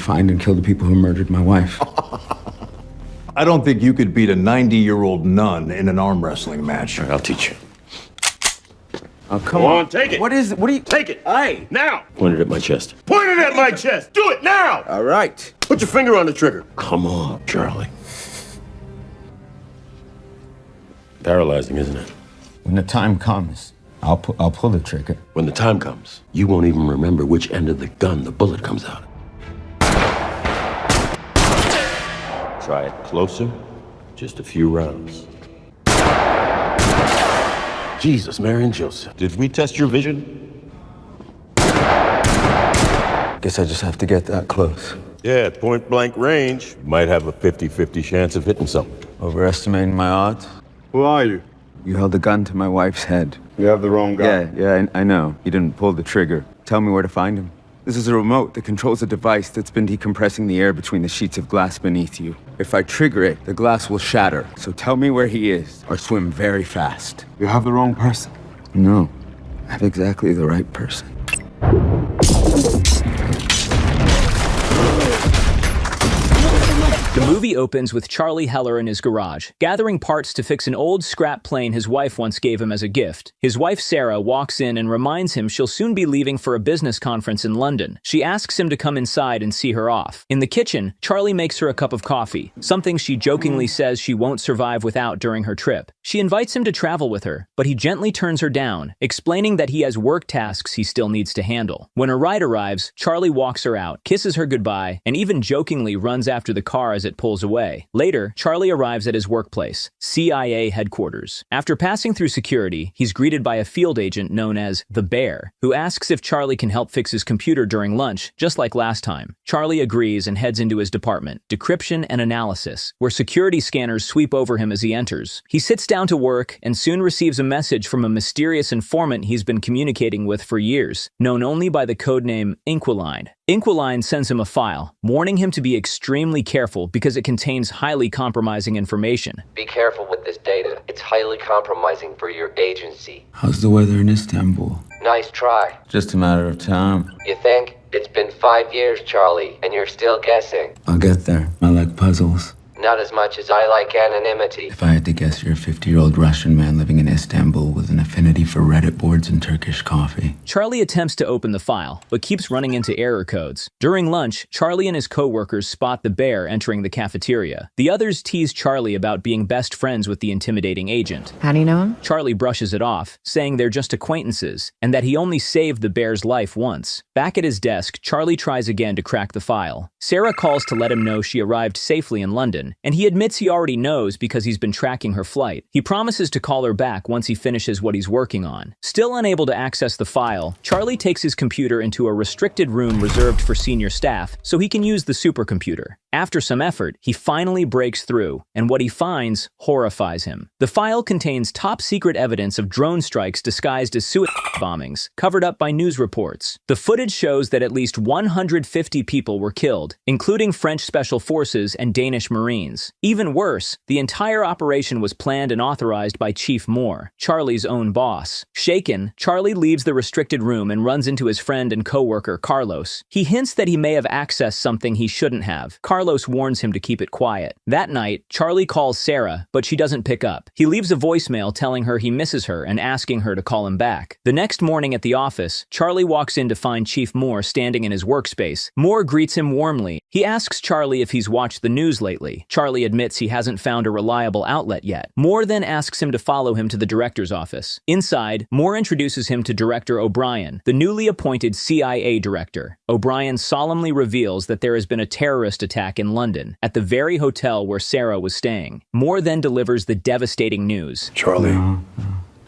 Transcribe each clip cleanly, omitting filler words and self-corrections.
find and kill the people who murdered my wife. I don't think you could beat a 90-year-old nun in an arm wrestling match. All right, I'll teach you. Oh, come on, take it. What is it? What are you... Take it. Aye. Now. Point it at my chest. Point it at my chest. Do it now. All right. Put your finger on the trigger. Come on, Charlie. Paralyzing, isn't it? When the time comes, I'll pull the trigger. When the time comes, you won't even remember which end of the gun the bullet comes out of. Try it closer. Just a few rounds. Jesus, Mary and Joseph. Did we test your vision? Guess I just have to get that close. Yeah, at point blank range, you might have a 50-50 chance of hitting something. Overestimating my odds? Who are you? You held a gun to my wife's head. You have the wrong guy. Yeah, I know. You didn't pull the trigger. Tell me where to find him. This is a remote that controls a device that's been decompressing the air between the sheets of glass beneath you. If I trigger it, the glass will shatter. So tell me where he is, or swim very fast. You have the wrong person. No, I have exactly the right person. The movie opens with Charlie Heller in his garage, gathering parts to fix an old scrap plane his wife once gave him as a gift. His wife Sarah walks in and reminds him she'll soon be leaving for a business conference in London. She asks him to come inside and see her off. In the kitchen, Charlie makes her a cup of coffee, something she jokingly says she won't survive without during her trip. She invites him to travel with her, but he gently turns her down, explaining that he has work tasks he still needs to handle. When her ride arrives, Charlie walks her out, kisses her goodbye, and even jokingly runs after the car as it pulls away. Later, Charlie arrives at his workplace, CIA headquarters. After passing through security, he's greeted by a field agent known as the Bear, who asks if Charlie can help fix his computer during lunch, just like last time. Charlie agrees and heads into his department, Decryption and Analysis, where security scanners sweep over him as he enters. He sits down to work and soon receives a message from a mysterious informant he's been communicating with for years, known only by the codename Inquiline. Inquiline sends him a file, warning him to be extremely careful because it contains highly compromising information. Be careful with this data. It's highly compromising for your agency. How's the weather in Istanbul? Nice try. Just a matter of time. You think? It's been 5 years, Charlie, and you're still guessing. I'll get there. I like puzzles. Not as much as I like anonymity. If I had to guess, you're a 50-year-old Russian man living in Istanbul with an affinity for Reddit boards and Turkish coffee. Charlie attempts to open the file, but keeps running into error codes. During lunch, Charlie and his co-workers spot the Bear entering the cafeteria. The others tease Charlie about being best friends with the intimidating agent. How do you know him? Charlie brushes it off, saying they're just acquaintances, and that he only saved the Bear's life once. Back at his desk, Charlie tries again to crack the file. Sarah calls to let him know she arrived safely in London, and he admits he already knows because he's been tracking her flight. He promises to call her back once he finishes what he's working on. Still unable to access the file, Charlie takes his computer into a restricted room reserved for senior staff so he can use the supercomputer. After some effort, he finally breaks through, and what he finds horrifies him. The file contains top-secret evidence of drone strikes disguised as suicide bombings, covered up by news reports. The footage shows that at least 150 people were killed, including French Special Forces and Danish Marines. Even worse, the entire operation was planned and authorized by Chief Moore, Charlie's own boss. Shaken, Charlie leaves the restricted room and runs into his friend and co-worker, Carlos. He hints that he may have accessed something he shouldn't have. Carlos warns him to keep it quiet. That night, Charlie calls Sarah, but she doesn't pick up. He leaves a voicemail telling her he misses her and asking her to call him back. The next morning at the office, Charlie walks in to find Chief Moore standing in his workspace. Moore greets him warmly. He asks Charlie if he's watched the news lately. Charlie admits he hasn't found a reliable outlet yet. Moore then asks him to follow him to the director's office. Inside, Moore introduces him to Director O'Brien, the newly appointed CIA director. O'Brien solemnly reveals that there has been a terrorist attack in London, at the very hotel where Sarah was staying. Moore then delivers the devastating news. Charlie, I'm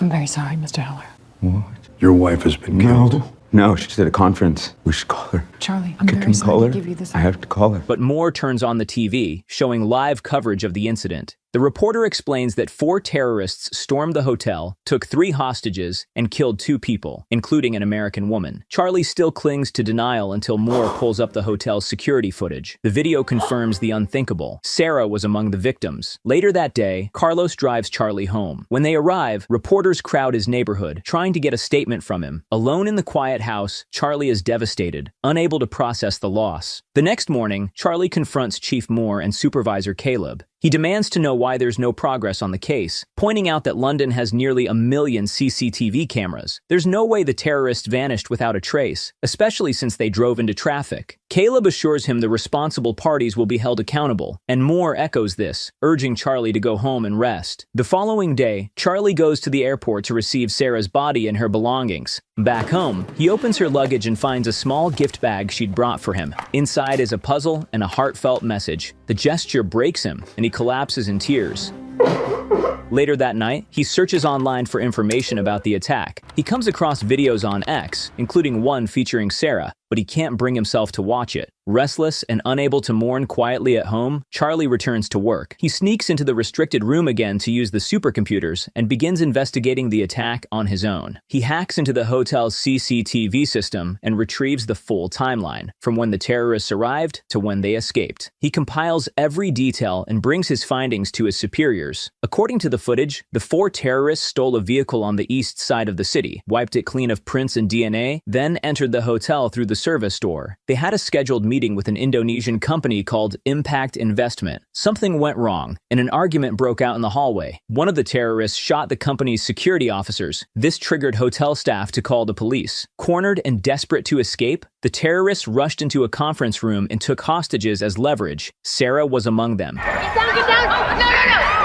very sorry, Mr. Heller. What? your wife has been killed. No, she's at a conference. We should call her. Charlie, I'm Can very we sorry call to her? give you this. I have to call her. But Moore turns on the TV, showing live coverage of the incident. The reporter explains that 4 terrorists stormed the hotel, took 3 hostages, and killed 2 people, including an American woman. Charlie still clings to denial until Moore pulls up the hotel's security footage. The video confirms the unthinkable. Sarah was among the victims. Later that day, Carlos drives Charlie home. When they arrive, reporters crowd his neighborhood, trying to get a statement from him. Alone in the quiet house, Charlie is devastated, unable to process the loss. The next morning, Charlie confronts Chief Moore and Supervisor Caleb. He demands to know why there's no progress on the case, pointing out that London has nearly 1 million CCTV cameras. There's no way the terrorists vanished without a trace, especially since they drove into traffic. Caleb assures him the responsible parties will be held accountable, and Moore echoes this, urging Charlie to go home and rest. The following day, Charlie goes to the airport to receive Sarah's body and her belongings. Back home, he opens her luggage and finds a small gift bag she'd brought for him. Inside is a puzzle and a heartfelt message. The gesture breaks him, and he collapses in tears. Later that night, he searches online for information about the attack. He comes across videos on X, including one featuring Sarah, but he can't bring himself to watch it. Restless and unable to mourn quietly at home, Charlie returns to work. He sneaks into the restricted room again to use the supercomputers and begins investigating the attack on his own. He hacks into the hotel's CCTV system and retrieves the full timeline, from when the terrorists arrived to when they escaped. He compiles every detail and brings his findings to his superiors. According to the footage, the 4 terrorists stole a vehicle on the east side of the city, wiped it clean of prints and DNA, then entered the hotel through the service door. They had a scheduled meeting with an Indonesian company called Impact Investment. Something went wrong, and an argument broke out in the hallway. One of the terrorists shot the company's security officers. This triggered hotel staff to call the police. Cornered and desperate to escape, the terrorists rushed into a conference room and took hostages as leverage. Sarah was among them. Get down! No!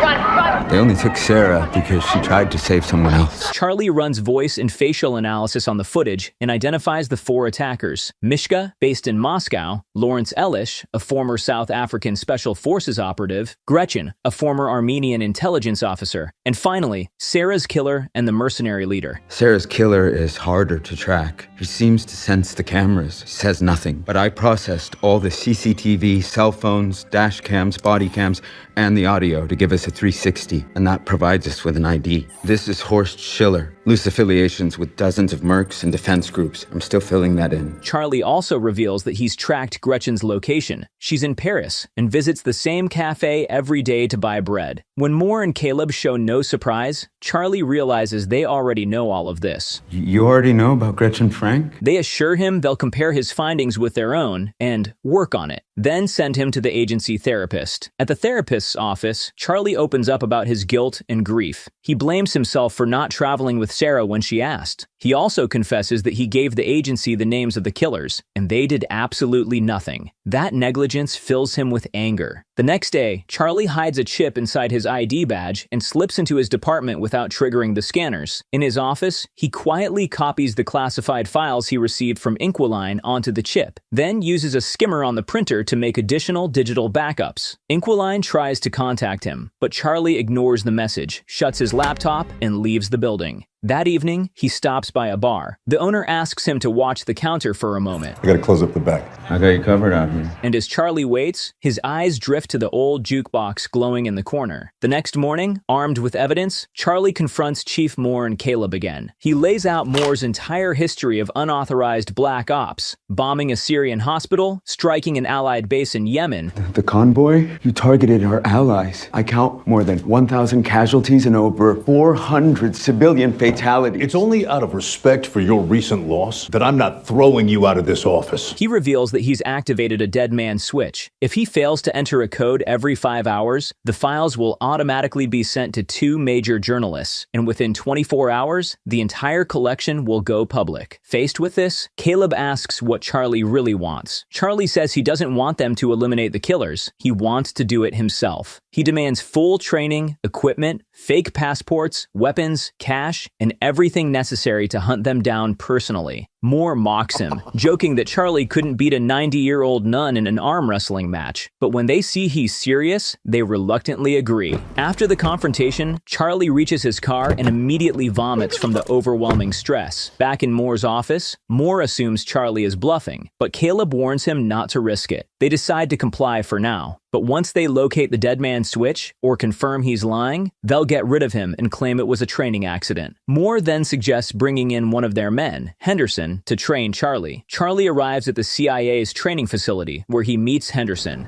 Run! They only took Sarah because she tried to save someone else. Charlie runs voice and facial analysis on the footage and identifies the 4 attackers. Mishka, based in Moscow, Lawrence Elish, a former South African Special Forces operative, Gretchen, a former Armenian intelligence officer, and finally, Sarah's killer and the mercenary leader. Sarah's killer is harder to track. He seems to sense the cameras, says nothing. But I processed all the CCTV, cell phones, dash cams, body cams, and the audio to give us a 360, and that provides us with an ID. This is Horst Schiller. Loose affiliations with dozens of mercs and defense groups. I'm still filling that in. Charlie also reveals that he's tracked Gretchen's location. She's in Paris and visits the same cafe every day to buy bread. When Moore and Caleb show no surprise, Charlie realizes they already know all of this. You already know about Gretchen Frank? They assure him they'll compare his findings with their own and work on it, then send him to the agency therapist. At the therapist's office, Charlie opens up about his guilt and grief. He blames himself for not traveling with Sarah when she asked. He also confesses that he gave the agency the names of the killers, and they did absolutely nothing. That negligence fills him with anger. The next day, Charlie hides a chip inside his ID badge and slips into his department without triggering the scanners. In his office, he quietly copies the classified files he received from Inquiline onto the chip, then uses a skimmer on the printer to make additional digital backups. Inquiline tries to contact him, but Charlie ignores the message, shuts his laptop, and leaves the building. That evening, he stops by a bar. The owner asks him to watch the counter for a moment. I gotta close up the back. I got you covered out here. And as Charlie waits, his eyes drift to the old jukebox glowing in the corner. The next morning, armed with evidence, Charlie confronts Chief Moore and Caleb again. He lays out Moore's entire history of unauthorized black ops, bombing a Syrian hospital, striking an allied base in Yemen. The convoy? You targeted our allies. I count more than 1,000 casualties and over 400 civilian fatalities. It's only out of respect for your recent loss that I'm not throwing you out of this office. He reveals that he's activated a dead man switch. If he fails to enter a code every 5 hours, the files will automatically be sent to 2 major journalists, and within 24 hours, the entire collection will go public. Faced with this, Caleb asks what Charlie really wants. Charlie says he doesn't want them to eliminate the killers. He wants to do it himself. He demands full training, equipment, fake passports, weapons, cash, and everything necessary to hunt them down personally. Moore mocks him, joking that Charlie couldn't beat a 90-year-old nun in an arm wrestling match. But when they see he's serious, they reluctantly agree. After the confrontation, Charlie reaches his car and immediately vomits from the overwhelming stress. Back in Moore's office, Moore assumes Charlie is bluffing, but Caleb warns him not to risk it. They decide to comply for now. But once they locate the dead man's switch, or confirm he's lying, they'll get rid of him and claim it was a training accident. Moore then suggests bringing in one of their men, Henderson, to train Charlie. Charlie arrives at the CIA's training facility, where he meets Henderson.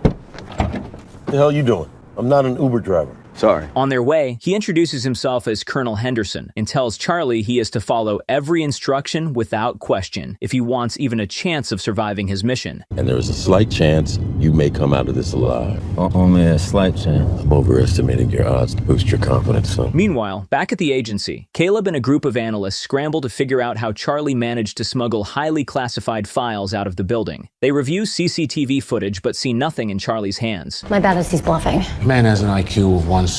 The hell you doing? I'm not an Uber driver. Sorry. On their way, he introduces himself as Colonel Henderson and tells Charlie he is to follow every instruction without question if he wants even a chance of surviving his mission. And there is a slight chance you may come out of this alive. Only a slight chance. I'm overestimating your odds to boost your confidence, son. Meanwhile, back at the agency, Caleb and a group of analysts scramble to figure out how Charlie managed to smuggle highly classified files out of the building. They review CCTV footage but see nothing in Charlie's hands. My bet is he's bluffing. Man has an IQ of 170.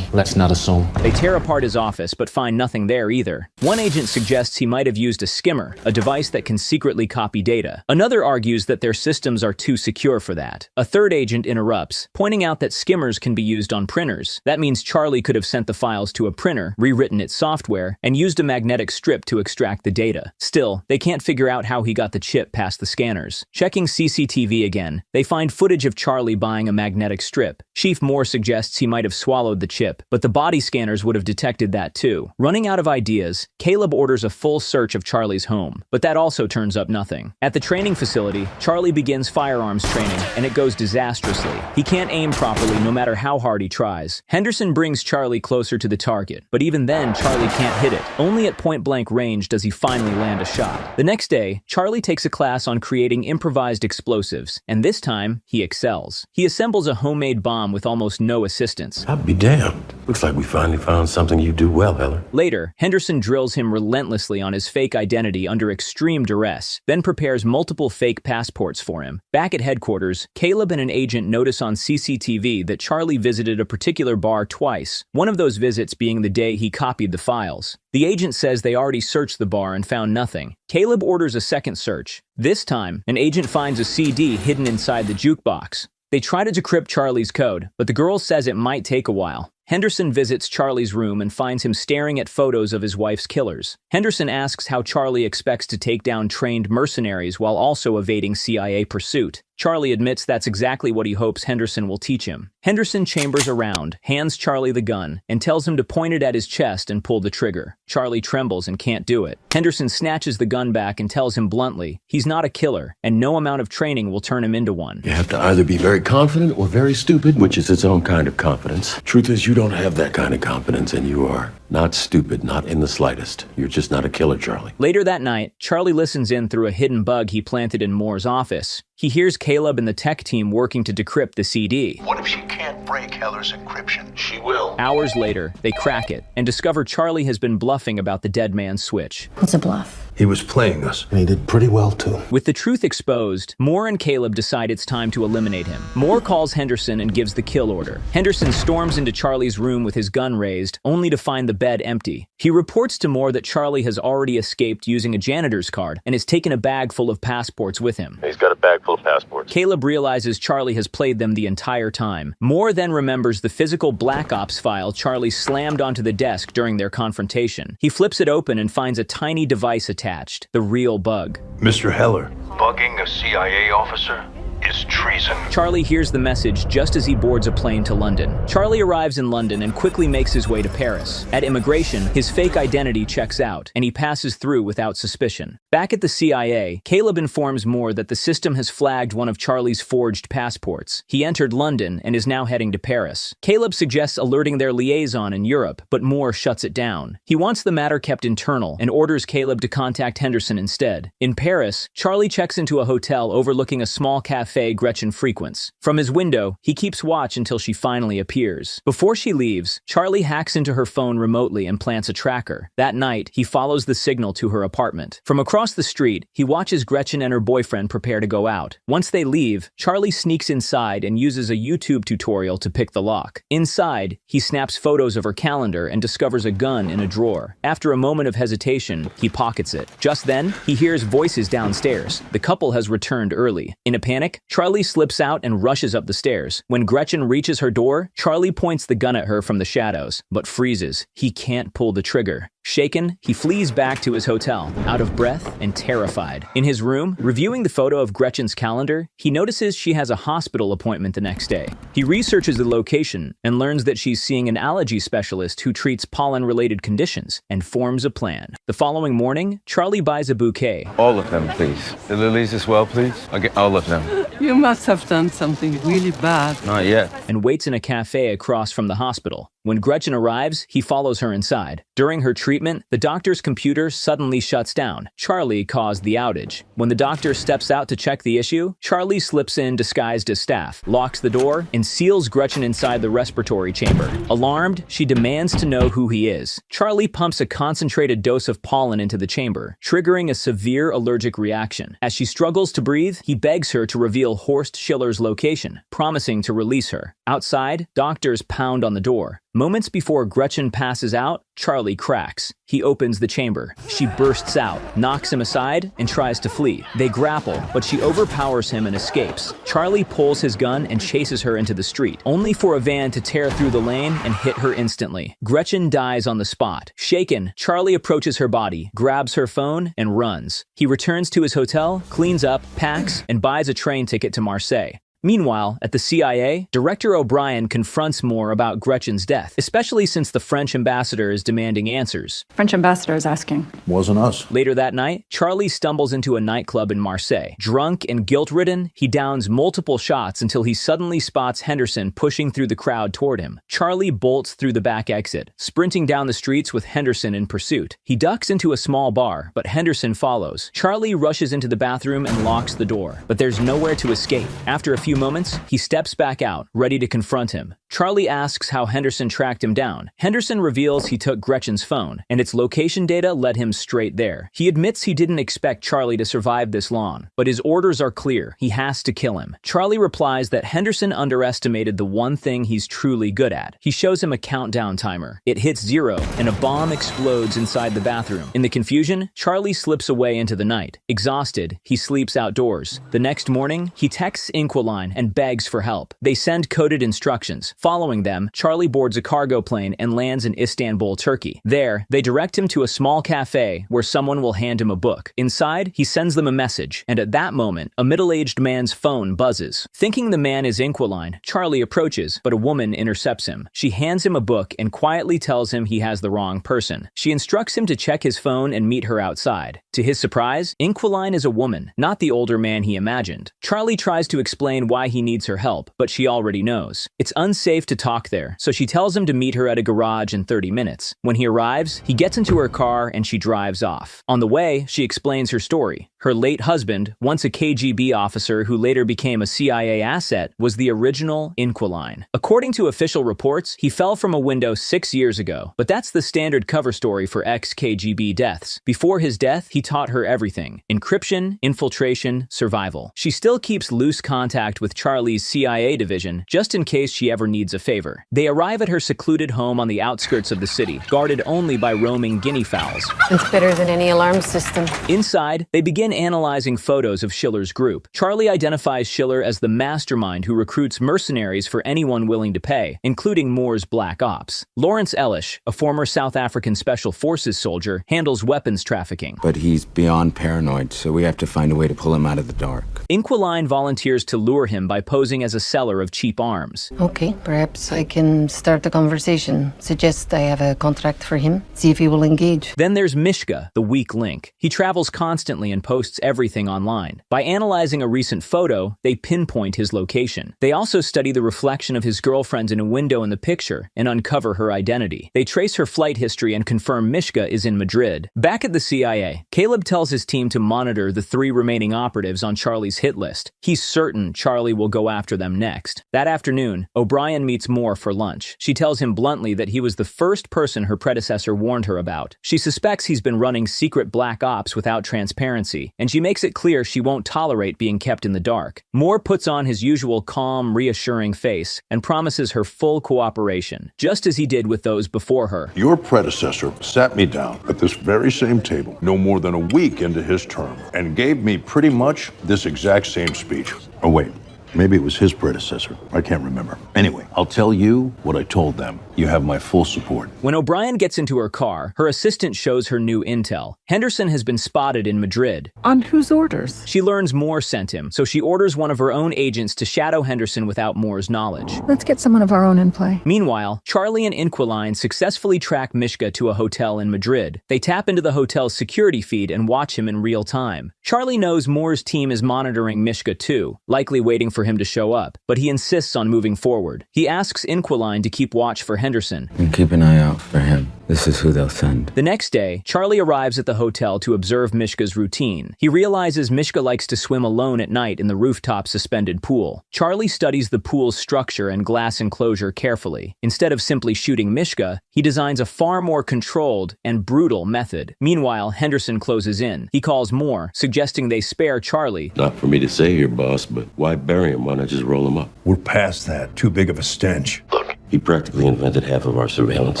Let's not assume. They tear apart his office but find nothing there either. One agent suggests he might have used a skimmer, a device that can secretly copy data. Another argues that their systems are too secure for that. A third agent interrupts, pointing out that skimmers can be used on printers. That means Charlie could have sent the files to a printer, rewritten its software, and used a magnetic strip to extract the data. Still, they can't figure out how he got the chip past the scanners. Checking CCTV again, they find footage of Charlie buying a magnetic strip. Chief Moore suggests he might have swallowed the chip, but the body scanners would have detected that too. Running out of ideas, Caleb orders a full search of Charlie's home, but that also turns up nothing. At the training facility, Charlie begins firearms training, and it goes disastrously. He can't aim properly no matter how hard he tries. Henderson brings Charlie closer to the target, but even then, Charlie can't hit it. Only at point-blank range does he finally land a shot. The next day, Charlie takes a class on creating improvised explosives, and this time, he excels. He assembles a homemade bomb with almost no assistance. I'll be damned. Looks like we finally found something you do well, Heller. Later, Henderson drills him relentlessly on his fake identity under extreme duress, then prepares multiple fake passports for him. Back at headquarters, Caleb and an agent notice on CCTV that Charlie visited a particular bar twice, one of those visits being the day he copied the files. The agent says they already searched the bar and found nothing. Caleb orders a second search. This time, an agent finds a CD hidden inside the jukebox. They try to decrypt Charlie's code, but the girl says it might take a while. Henderson visits Charlie's room and finds him staring at photos of his wife's killers. Henderson asks how Charlie expects to take down trained mercenaries while also evading CIA pursuit. Charlie admits that's exactly what he hopes Henderson will teach him. Henderson chambers around, hands Charlie the gun, and tells him to point it at his chest and pull the trigger. Charlie trembles and can't do it. Henderson snatches the gun back and tells him bluntly, he's not a killer, and no amount of training will turn him into one. You have to either be very confident or very stupid, which is its own kind of confidence. Truth is, you don't have that kind of confidence, and you are not stupid, not in the slightest. You're just not a killer, Charlie. Later that night, Charlie listens in through a hidden bug he planted in Moore's office. He hears Caleb and the tech team working to decrypt the CD. What if she can't break Heller's encryption? She will. Hours later, they crack it and discover Charlie has been bluffing about the dead man's switch. What's a bluff? He was playing us. And he did pretty well, too. With the truth exposed, Moore and Caleb decide it's time to eliminate him. Moore calls Henderson and gives the kill order. Henderson storms into Charlie's room with his gun raised, only to find the bed empty. He reports to Moore that Charlie has already escaped using a janitor's card and has taken a bag full of passports with him. He's got a bag full of passports. Caleb realizes Charlie has played them the entire time. Moore then remembers the physical Black Ops file Charlie slammed onto the desk during their confrontation. He flips it open and finds a tiny device attached, the real bug. Mr. Heller. Bugging a CIA officer is treason. Charlie hears the message just as he boards a plane to London. Charlie arrives in London and quickly makes his way to Paris. At immigration, his fake identity checks out, and he passes through without suspicion. Back at the CIA, Caleb informs Moore that the system has flagged one of Charlie's forged passports. He entered London and is now heading to Paris. Caleb suggests alerting their liaison in Europe, but Moore shuts it down. He wants the matter kept internal and orders Caleb to contact Henderson instead. In Paris, Charlie checks into a hotel overlooking a small cafe cafe Gretchen frequents. From his window, he keeps watch until she finally appears. Before she leaves, Charlie hacks into her phone remotely and plants a tracker. That night, he follows the signal to her apartment. From across the street, he watches Gretchen and her boyfriend prepare to go out. Once they leave, Charlie sneaks inside and uses a YouTube tutorial to pick the lock. Inside, he snaps photos of her calendar and discovers a gun in a drawer. After a moment of hesitation, he pockets it. Just then, he hears voices downstairs. The couple has returned early. In a panic, Charlie slips out and rushes up the stairs. When Gretchen reaches her door, Charlie points the gun at her from the shadows, but freezes. He can't pull the trigger. Shaken, he flees back to his hotel, out of breath and terrified. In his room, reviewing the photo of Gretchen's calendar, he notices she has a hospital appointment the next day. He researches the location and learns that she's seeing an allergy specialist who treats pollen-related conditions and forms a plan. The following morning, Charlie buys a bouquet. All of them, please. The lilies as well, please. Okay, all of them. You must have done something really bad. Not yet. And waits in a cafe across from the hospital. When Gretchen arrives, he follows her inside. During her treatment, the doctor's computer suddenly shuts down. Charlie caused the outage. When the doctor steps out to check the issue, Charlie slips in disguised as staff, locks the door, and seals Gretchen inside the respiratory chamber. Alarmed, she demands to know who he is. Charlie pumps a concentrated dose of pollen into the chamber, triggering a severe allergic reaction. As she struggles to breathe, he begs her to reveal Horst Schiller's location, promising to release her. Outside, doctors pound on the door. Moments before Gretchen passes out, Charlie cracks. He opens the chamber. She bursts out, knocks him aside, and tries to flee. They grapple, but she overpowers him and escapes. Charlie pulls his gun and chases her into the street, only for a van to tear through the lane and hit her instantly. Gretchen dies on the spot. Shaken, Charlie approaches her body, grabs her phone, and runs. He returns to his hotel, cleans up, packs, and buys a train ticket to Marseille. Meanwhile, at the CIA, Director O'Brien confronts Moore about Gretchen's death, especially since the French ambassador is demanding answers. French ambassador is asking. Wasn't us. Later that night, Charlie stumbles into a nightclub in Marseille. Drunk and guilt-ridden, he downs multiple shots until he suddenly spots Henderson pushing through the crowd toward him. Charlie bolts through the back exit, sprinting down the streets with Henderson in pursuit. He ducks into a small bar, but Henderson follows. Charlie rushes into the bathroom and locks the door, but there's nowhere to escape. After a few moments, he steps back out, ready to confront him. Charlie asks how Henderson tracked him down. Henderson reveals he took Gretchen's phone, and its location data led him straight there. He admits he didn't expect Charlie to survive this long, but his orders are clear. He has to kill him. Charlie replies that Henderson underestimated the one thing he's truly good at. He shows him a countdown timer. It hits 0, and a bomb explodes inside the bathroom. In the confusion, Charlie slips away into the night. Exhausted, he sleeps outdoors. The next morning, he texts Inquiline and begs for help. They send coded instructions. Following them, Charlie boards a cargo plane and lands in Istanbul, Turkey. There, they direct him to a small cafe where someone will hand him a book. Inside, he sends them a message, and at that moment, a middle-aged man's phone buzzes. Thinking the man is Inquiline, Charlie approaches, but a woman intercepts him. She hands him a book and quietly tells him he has the wrong person. She instructs him to check his phone and meet her outside. To his surprise, Inquiline is a woman, not the older man he imagined. Charlie tries to explain why he needs her help, but she already knows. It's unsafe to talk there, so she tells him to meet her at a garage in 30 minutes. When he arrives, he gets into her car and she drives off. On the way, she explains her story. Her late husband, once a KGB officer who later became a CIA asset, was the original Inquiline. According to official reports, he fell from a window 6 years ago, but that's the standard cover story for ex-KGB deaths. Before his death, he taught her everything: encryption, infiltration, survival. She still keeps loose contact with Charlie's CIA division, just in case she ever needs a favor. They arrive at her secluded home on the outskirts of the city, guarded only by roaming guinea fowls. It's better than any alarm system. Inside, they begin analyzing photos of Schiller's group. Charlie identifies Schiller as the mastermind who recruits mercenaries for anyone willing to pay, including Moore's Black Ops. Lawrence Ellish, a former South African Special Forces soldier, handles weapons trafficking. But he's beyond paranoid, so we have to find a way to pull him out of the dark. Inquiline volunteers to lure him by posing as a seller of cheap arms. Okay, perhaps I can start a conversation. Suggest I have a contract for him. See if he will engage. Then there's Mishka, the weak link. He travels constantly and poses posts everything online. By analyzing a recent photo, they pinpoint his location. They also study the reflection of his girlfriend in a window in the picture and uncover her identity. They trace her flight history and confirm Mishka is in Madrid. Back at the CIA, Caleb tells his team to monitor the 3 remaining operatives on Charlie's hit list. He's certain Charlie will go after them next. That afternoon, O'Brien meets Moore for lunch. She tells him bluntly that he was the first person her predecessor warned her about. She suspects he's been running secret black ops without transparency, and she makes it clear she won't tolerate being kept in the dark. Moore puts on his usual calm, reassuring face and promises her full cooperation, just as he did with those before her. Your predecessor sat me down at this very same table no more than a week into his term and gave me pretty much this exact same speech. Oh, wait. Maybe it was his predecessor. I can't remember. Anyway, I'll tell you what I told them. You have my full support. When O'Brien gets into her car, her assistant shows her new intel. Henderson has been spotted in Madrid. On whose orders? She learns Moore sent him, so she orders one of her own agents to shadow Henderson without Moore's knowledge. Let's get someone of our own in play. Meanwhile, Charlie and Inquiline successfully track Mishka to a hotel in Madrid. They tap into the hotel's security feed and watch him in real time. Charlie knows Moore's team is monitoring Mishka too, likely waiting for him to show up, but he insists on moving forward. He asks Inquiline to keep watch for Henderson. And keep an eye out for him. This is who they'll send. The next day, Charlie arrives at the hotel to observe Mishka's routine. He realizes Mishka likes to swim alone at night in the rooftop suspended pool. Charlie studies the pool's structure and glass enclosure carefully. Instead of simply shooting Mishka, he designs a far more controlled and brutal method. Meanwhile, Henderson closes in. He calls Moore, suggesting they spare Charlie. Not for me to say here, boss, but why bury him? Why not just roll him up? We're past that. Too big of a stench. Look, he practically invented half of our surveillance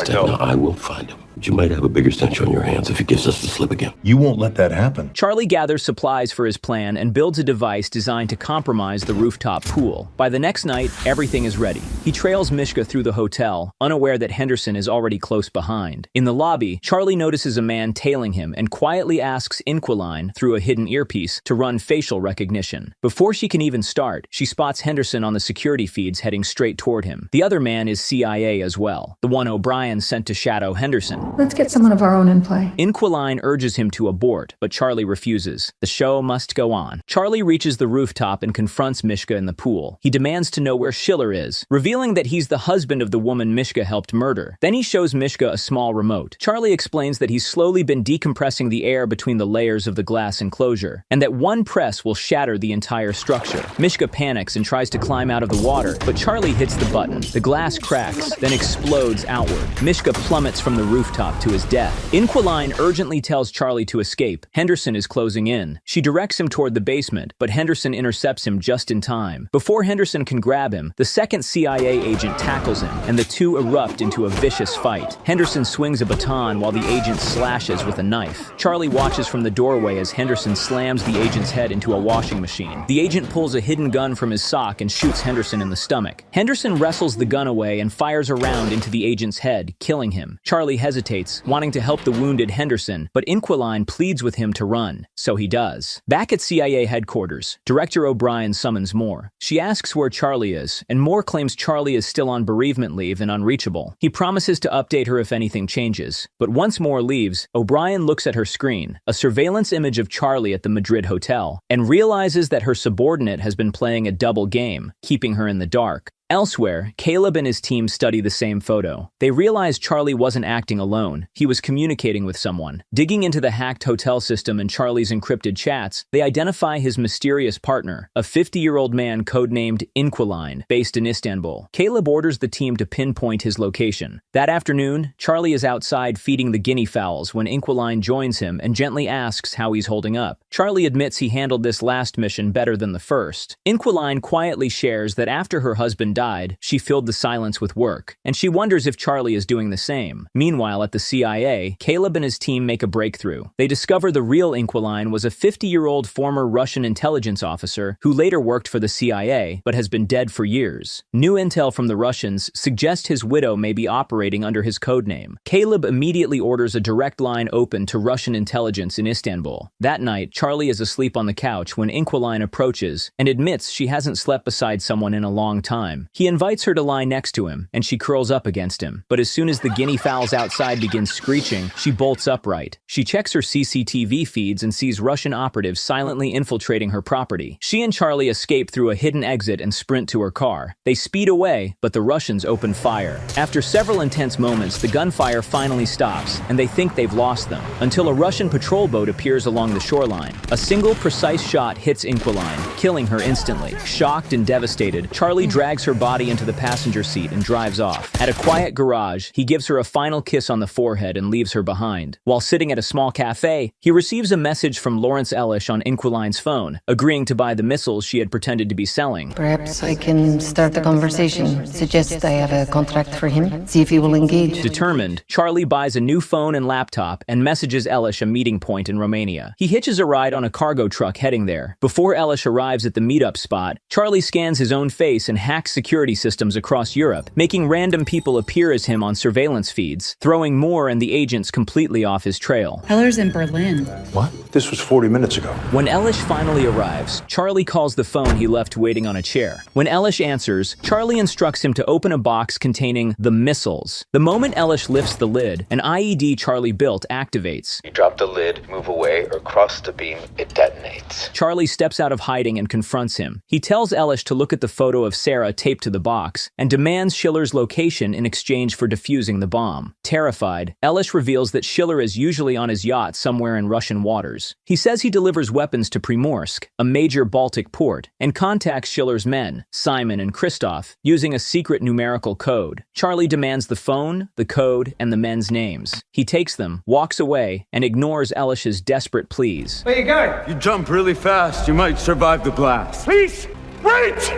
tech. Now I will find him. But you might have a bigger stench on your hands if he gives us the slip again. You won't let that happen. Charlie gathers supplies for his plan and builds a device designed to compromise the rooftop pool. By the next night, everything is ready. He trails Mishka through the hotel, unaware that Henderson is already close behind. In the lobby, Charlie notices a man tailing him and quietly asks Inquiline, through a hidden earpiece, to run facial recognition. Before she can even start, she spots Henderson on the security feeds heading straight toward him. The other man is CIA as well, the one O'Brien sent to shadow Henderson. Let's get someone of our own in play. Inquiline urges him to abort, but Charlie refuses. The show must go on. Charlie reaches the rooftop and confronts Mishka in the pool. He demands to know where Schiller is, revealing that he's the husband of the woman Mishka helped murder. Then he shows Mishka a small remote. Charlie explains that he's slowly been decompressing the air between the layers of the glass enclosure, and that one press will shatter the entire structure. Mishka panics and tries to climb out of the water, but Charlie hits the button. The glass cracks, then explodes outward. Mishka plummets from the rooftop to his death. Inquiline urgently tells Charlie to escape. Henderson is closing in. She directs him toward the basement, but Henderson intercepts him just in time. Before Henderson can grab him, the second CIA agent tackles him, and the two erupt into a vicious fight. Henderson swings a baton while the agent slashes with a knife. Charlie watches from the doorway as Henderson slams the agent's head into a washing machine. The agent pulls a hidden gun from his sock and shoots Henderson in the stomach. Henderson wrestles the gun away and fires a round into the agent's head, killing him. Charlie hesitates, wanting to help the wounded Henderson, but Inquiline pleads with him to run, so he does. Back at CIA headquarters, Director O'Brien summons Moore. She asks where Charlie is, and Moore claims Charlie is still on bereavement leave and unreachable. He promises to update her if anything changes, but once Moore leaves, O'Brien looks at her screen, a surveillance image of Charlie at the Madrid hotel, and realizes that her subordinate has been playing a double game, keeping her in the dark. Elsewhere, Caleb and his team study the same photo. They realize Charlie wasn't acting alone. He was communicating with someone. Digging into the hacked hotel system and Charlie's encrypted chats, they identify his mysterious partner, a 50-year-old man codenamed Inquiline, based in Istanbul. Caleb orders the team to pinpoint his location. That afternoon, Charlie is outside feeding the guinea fowls when Inquiline joins him and gently asks how he's holding up. Charlie admits he handled this last mission better than the first. Inquiline quietly shares that after her husband died, she filled the silence with work, and she wonders if Charlie is doing the same. Meanwhile, at the CIA, Caleb and his team make a breakthrough. They discover the real Inquiline was a 50-year-old former Russian intelligence officer who later worked for the CIA, but has been dead for years. New intel from the Russians suggests his widow may be operating under his codename. Caleb immediately orders a direct line open to Russian intelligence in Istanbul. That night, Charlie is asleep on the couch when Inquiline approaches and admits she hasn't slept beside someone in a long time. He invites her to lie next to him, and she curls up against him. But as soon as the guinea fowls outside begin screeching, she bolts upright. She checks her CCTV feeds and sees Russian operatives silently infiltrating her property. She and Charlie escape through a hidden exit and sprint to her car. They speed away, but the Russians open fire. After several intense moments, the gunfire finally stops, and they think they've lost them, until a Russian patrol boat appears along the shoreline. A single precise shot hits Inquiline, killing her instantly. Shocked and devastated, Charlie drags her body into the passenger seat and drives off. At a quiet garage, he gives her a final kiss on the forehead and leaves her behind. While sitting at a small cafe, he receives a message from Lawrence Ellish on Inquiline's phone, agreeing to buy the missiles she had pretended to be selling. Perhaps I can start the conversation. Suggest I have a contract for him. See if he will engage. Determined, Charlie buys a new phone and laptop and messages Ellish a meeting point in Romania. He hitches a ride on a cargo truck heading there. Before Ellish arrives at the meetup spot, Charlie scans his own face and hacks security systems across Europe, making random people appear as him on surveillance feeds, throwing Moore and the agents completely off his trail. Heller's in Berlin. What? This was 40 minutes ago. When Ellish finally arrives, Charlie calls the phone he left waiting on a chair. When Ellish answers, Charlie instructs him to open a box containing the missiles. The moment Ellish lifts the lid, an IED Charlie built activates. You drop the lid, move away, or cross the beam, it detonates. Charlie steps out of hiding and confronts him. He tells Ellish to look at the photo of Sarah taped to the box and demands Schiller's location in exchange for defusing the bomb. Terrified, Ellish reveals that Schiller is usually on his yacht somewhere in Russian waters. He says he delivers weapons to Primorsk, a major Baltic port, and contacts Schiller's men, Simon and Christoph, using a secret numerical code. Charlie demands the phone, the code, and the men's names. He takes them, walks away, and ignores Ellish's desperate pleas. Where you going? You jump really fast. You might survive the blast. Please, wait!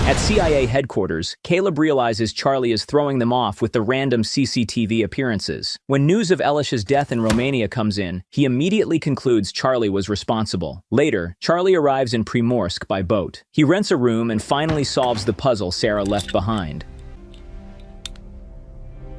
At CIA headquarters, Caleb realizes Charlie is throwing them off with the random CCTV appearances. When news of Ellish's death in Romania comes in, he immediately concludes Charlie was responsible. Later, Charlie arrives in Primorsk by boat. He rents a room and finally solves the puzzle Sarah left behind.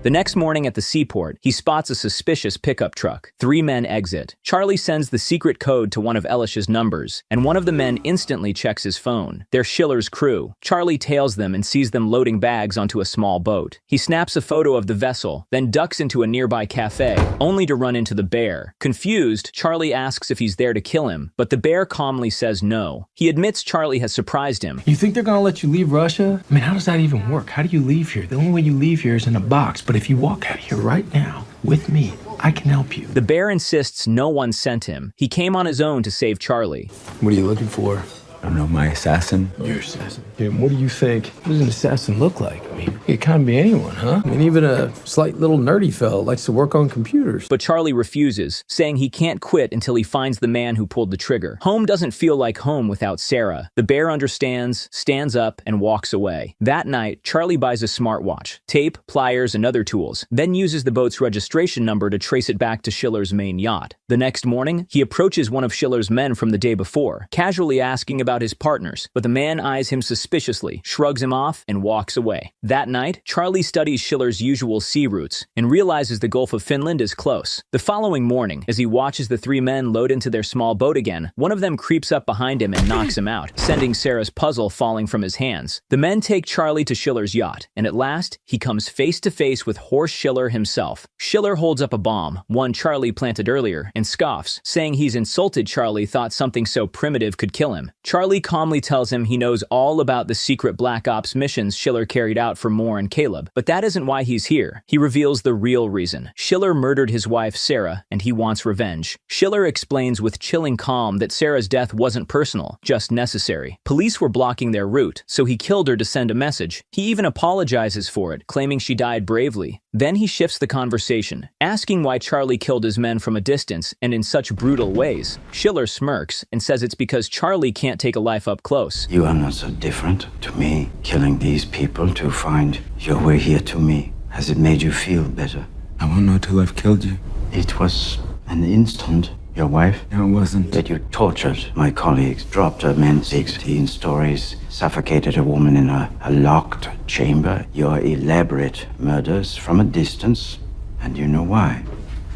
The next morning at the seaport, he spots a suspicious pickup truck. 3 men exit. Charlie sends the secret code to one of Ellish's numbers, and one of the men instantly checks his phone. They're Schiller's crew. Charlie tails them and sees them loading bags onto a small boat. He snaps a photo of the vessel, then ducks into a nearby cafe, only to run into the bear. Confused, Charlie asks if he's there to kill him, but the bear calmly says no. He admits Charlie has surprised him. You think they're gonna let you leave Russia? I mean, how does that even work? How do you leave here? The only way you leave here is in a box. But if you walk out of here right now, with me, I can help you. The bear insists no one sent him. He came on his own to save Charlie. What are you looking for? I don't know, my assassin. Your assassin. Dude, what do you think? What does an assassin look like? I mean, it can't be anyone, huh? I mean, even a slight little nerdy fella likes to work on computers. But Charlie refuses, saying he can't quit until he finds the man who pulled the trigger. Home doesn't feel like home without Sarah. The bear understands, stands up, and walks away. That night, Charlie buys a smartwatch, tape, pliers, and other tools, then uses the boat's registration number to trace it back to Schiller's main yacht. The next morning, he approaches one of Schiller's men from the day before, casually asking about his partners, but the man eyes him suspiciously, shrugs him off, and walks away. That night, Charlie studies Schiller's usual sea routes and realizes the Gulf of Finland is close. The following morning, as he watches the 3 men load into their small boat again, one of them creeps up behind him and knocks him out, sending Sarah's puzzle falling from his hands. The men take Charlie to Schiller's yacht, and at last, he comes face to face with Horst Schiller himself. Schiller holds up a bomb, one Charlie planted earlier, and scoffs, saying he's insulted Charlie thought something so primitive could kill him. Charlie calmly tells him he knows all about the secret Black Ops missions Schiller carried out for Moore and Caleb, but that isn't why he's here. He reveals the real reason. Schiller murdered his wife Sarah, and he wants revenge. Schiller explains with chilling calm that Sarah's death wasn't personal, just necessary. Police were blocking their route, so he killed her to send a message. He even apologizes for it, claiming she died bravely. Then he shifts the conversation, asking why Charlie killed his men from a distance and in such brutal ways. Schiller smirks and says it's because Charlie can't take a life up close. You are not so different to me. Killing these people to find your way here to me. Has it made you feel better? I won't know till I've killed you. It was an instant. Your wife? No, it wasn't. That you tortured my colleagues, dropped her men 16 stories, suffocated a woman in a locked chamber. Your elaborate murders from a distance. And you know why?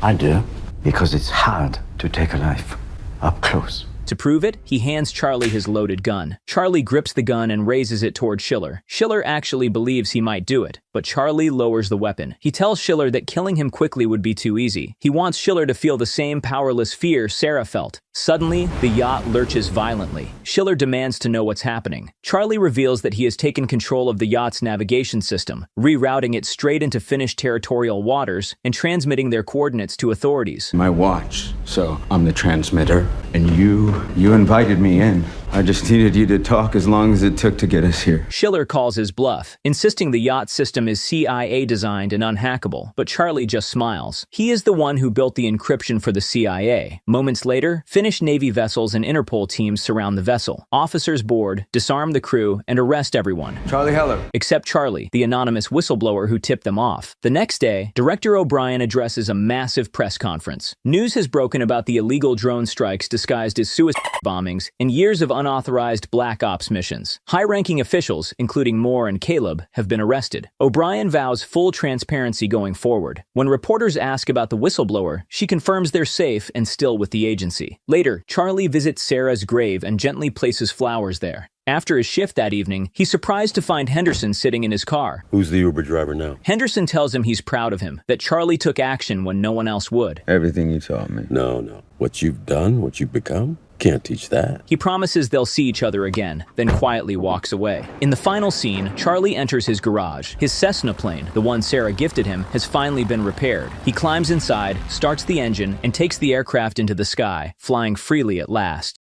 I do. Because it's hard to take a life up close. To prove it, he hands Charlie his loaded gun. Charlie grips the gun and raises it toward Schiller. Schiller actually believes he might do it, but Charlie lowers the weapon. He tells Schiller that killing him quickly would be too easy. He wants Schiller to feel the same powerless fear Sarah felt. Suddenly, the yacht lurches violently. Schiller demands to know what's happening. Charlie reveals that he has taken control of the yacht's navigation system, rerouting it straight into Finnish territorial waters and transmitting their coordinates to authorities. My watch, so I'm the transmitter. And you invited me in. I just needed you to talk as long as it took to get us here. Schiller calls his bluff, insisting the yacht system is CIA designed and unhackable, but Charlie just smiles. He is the one who built the encryption for the CIA. Moments later, Finnish Navy vessels and Interpol teams surround the vessel. Officers board, disarm the crew, and arrest everyone. Charlie Heller. Except Charlie, the anonymous whistleblower who tipped them off. The next day, Director O'Brien addresses a massive press conference. News has broken about the illegal drone strikes disguised as suicide bombings and years of unauthorized Black Ops missions. High-ranking officials, including Moore and Caleb, have been arrested. O'Brien vows full transparency going forward. When reporters ask about the whistleblower, she confirms they're safe and still with the agency. Later, Charlie visits Sarah's grave and gently places flowers there. After his shift that evening, he's surprised to find Henderson sitting in his car. Who's the Uber driver now? Henderson tells him he's proud of him, that Charlie took action when no one else would. Everything you taught me. No. What you've done, what you've become, can't teach that. He promises they'll see each other again, then quietly walks away. In the final scene, Charlie enters his garage. His Cessna plane, the one Sarah gifted him, has finally been repaired. He climbs inside, starts the engine, and takes the aircraft into the sky, flying freely at last.